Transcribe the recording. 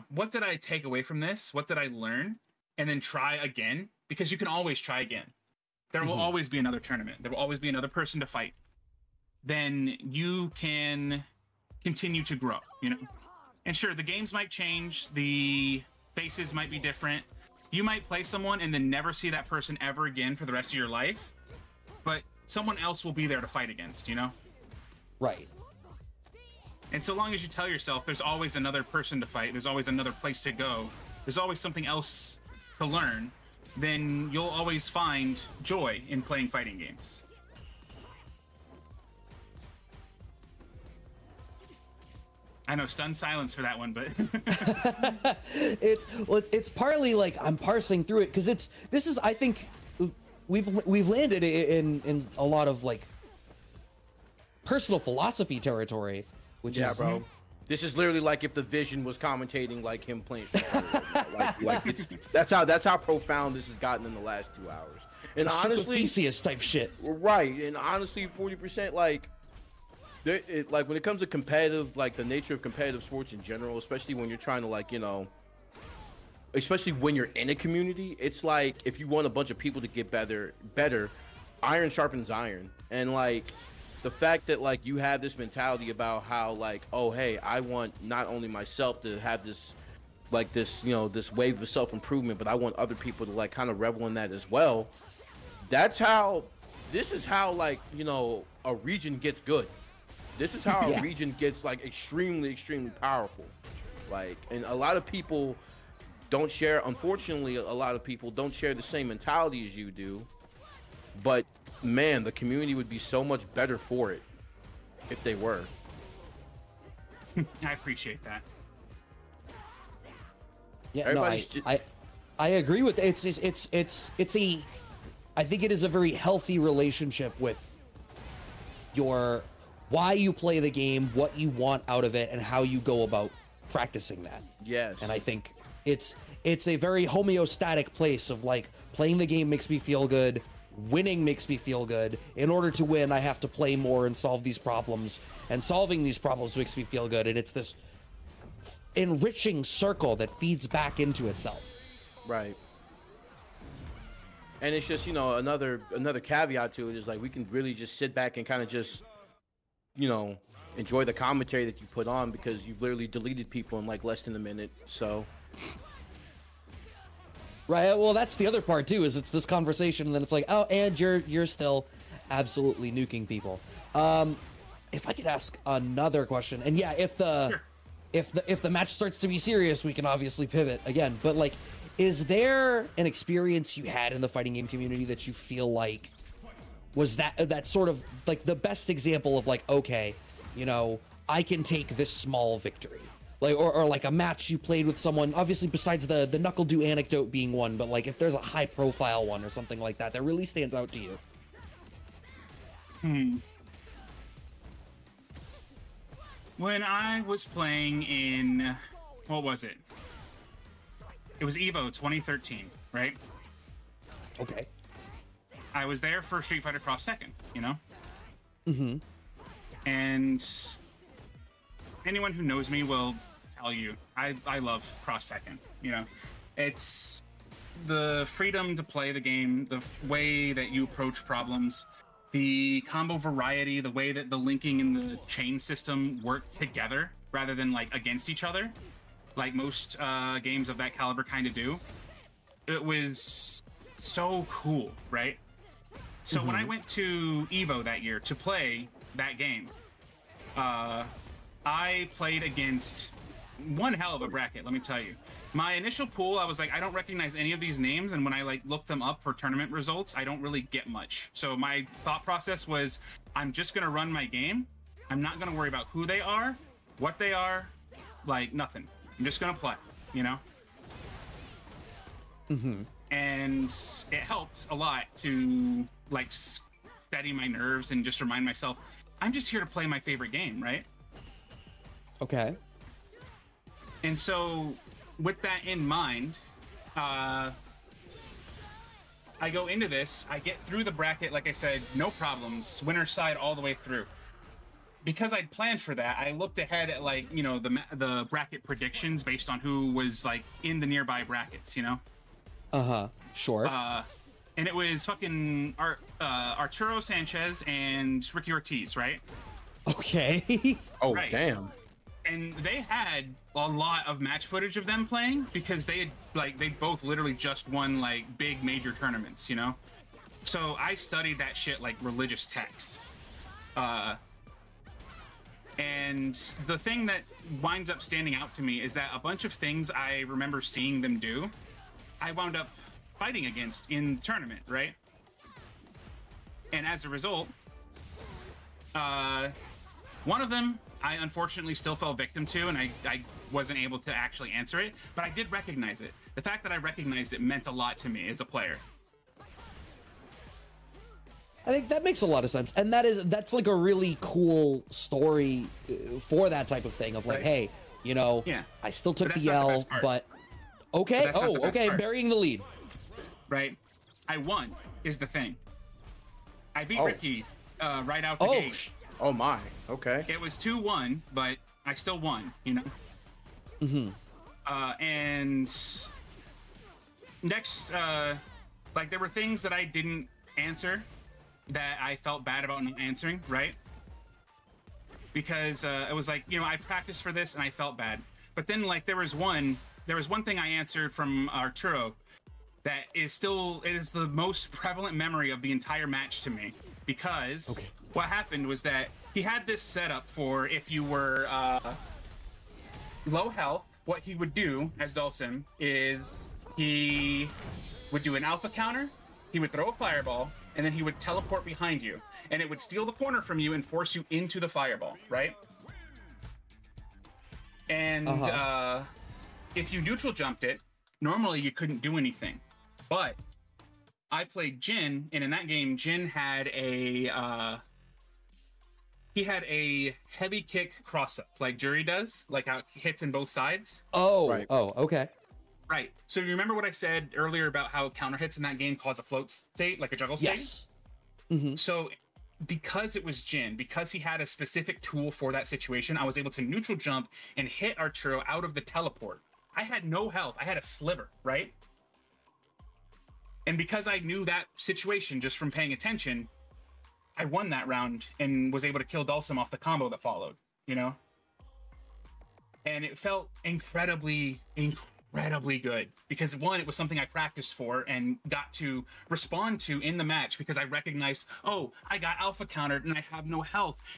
what did I take away from this? What did I learn? And then try again, because you can always try again. There will always be another tournament. There will always be another person to fight. Then you can continue to grow, And sure, the games might change. The faces might be different. You might play someone and then never see that person ever again for the rest of your life. But someone else will be there to fight against, Right. And so long as you tell yourself there's always another person to fight, there's always another place to go, there's always something else to learn, then you'll always find joy in playing fighting games. I know, stunned silence for that one, but it's partly like I'm parsing through it because I think we've landed in a lot of like personal philosophy territory, which is bro. This is literally like if the Vision was commentating like him playing Street Fighter. like that's how profound this has gotten in the last 2 hours. And honestly, Theseus type shit. Right, and honestly, 40% like when it comes to competitive, like the nature of competitive sports in general, especially when you're trying to especially when you're in a community, it's like if you want a bunch of people to get better, iron sharpens iron, and like. The fact that like you have this mentality about how like, oh hey, I want not only myself to have this this wave of self-improvement, but I want other people to like kind of revel in that as well. This is how like, a region gets good. This is how a region gets like extremely, extremely powerful. Like, and a lot of people don't share, unfortunately, a lot of people don't share the same mentality as you do, but man, the community would be so much better for it if they were. I appreciate that. Yeah, no, I agree with it. I think it is a very healthy relationship with why you play the game, what you want out of it, and how you go about practicing that. Yes. And I think it's a very homeostatic place of like playing the game makes me feel good. Winning makes me feel good. In order to win, I have to play more and solve these problems. And solving these problems makes me feel good. And it's this enriching circle that feeds back into itself. Right. And it's just, another caveat to it is like we can really just sit back and kind of just, enjoy the commentary that you put on because you've literally deleted people in like less than a minute. So... Right. Well, that's the other part too. Is it's this conversation, and then it's like, oh, and you're still absolutely nuking people. If I could ask another question, and yeah, if the match starts to be serious, we can obviously pivot again. But like, is there an experience you had in the fighting game community that you feel like was that sort of like the best example of like, okay, I can take this small victory? Like, or like a match you played with someone, obviously besides the Knuckle Do anecdote being one, but like if there's a high profile one or something like that really stands out to you. When I was playing in, what was it? It was EVO 2013, right? Okay. I was there for Street Fighter Cross Tekken, Mm-hmm. And anyone who knows me will tell you I love Cross Tekken. It's the freedom to play the game, the way that you approach problems, the combo variety, the way that the linking and the chain system work together rather than like against each other, like most games of that caliber kind of do. It was so cool, right? So when I went to EVO that year to play that game, I played against one hell of a bracket, let me tell you. My initial pool, I was like, I don't recognize any of these names, and when I like looked them up for tournament results, I don't really get much. So my thought process was, I'm just gonna run my game. I'm not gonna worry about who they are, what they are, like nothing. I'm just gonna play, And it helped a lot to like steady my nerves and just remind myself, I'm just here to play my favorite game, right? Okay. And so with that in mind, I go into this, I get through the bracket, like I said, no problems, winner's side all the way through. because I'd planned for that, I looked ahead at like, you know, the bracket predictions based on who was like in the nearby brackets, you know. Sure. And it was fucking Arturo Sanchez and Ricky Ortiz, right? Okay. Oh, Right. damn. And they had a lot of match footage of them playing because they both literally just won like big major tournaments, you know. So I studied that shit like religious text. And the thing that winds up standing out to me is that a bunch of things I remember seeing them do, I wound up fighting against in the tournament, right? And as a result, one of them I unfortunately still fell victim to, and I wasn't able to actually answer it, but I did recognize it. The fact that I recognized it meant a lot to me as a player. I think that makes a lot of sense, and that's like a really cool story for that type of thing of like, Right. hey, you know, Yeah. I still took But that's the not the L, best part. but okay, But that's not the best part. burying the lead. Right? I won is the thing. I beat Oh. Ricky right out the Oh, gate. Oh my. Okay. It was 2-1, but I still won, you know? And next, like there were things that I didn't answer that I felt bad about not answering, right? Because it was like, you know, I practiced for this and I felt bad. But then like there was one thing I answered from Arturo that is the most prevalent memory of the entire match to me. Because what happened was that he had this setup for if you were low health, what he would do as Dulcim is he would do an alpha counter, he would throw a fireball, and then he would teleport behind you. And it would steal the corner from you and force you into the fireball, right? And if you neutral jumped it, normally you couldn't do anything. But I played Jin, and in that game, Jin had a heavy kick cross up, like Juri does, like how it hits in both sides. Oh, Right. oh, okay. Right. So you remember what I said earlier about how counter hits in that game cause a float state, like a juggle state? Yes. Mm-hmm. So because it was Jin, because he had a specific tool for that situation, I was able to neutral jump and hit Arturo out of the teleport. I had no health. I had a sliver, right? And because I knew that situation just from paying attention, I won that round and was able to kill Dulcim off the combo that followed, you know? And it felt incredibly good because one, it was something I practiced for and got to respond to in the match because I recognized, oh, I got alpha countered and I have no health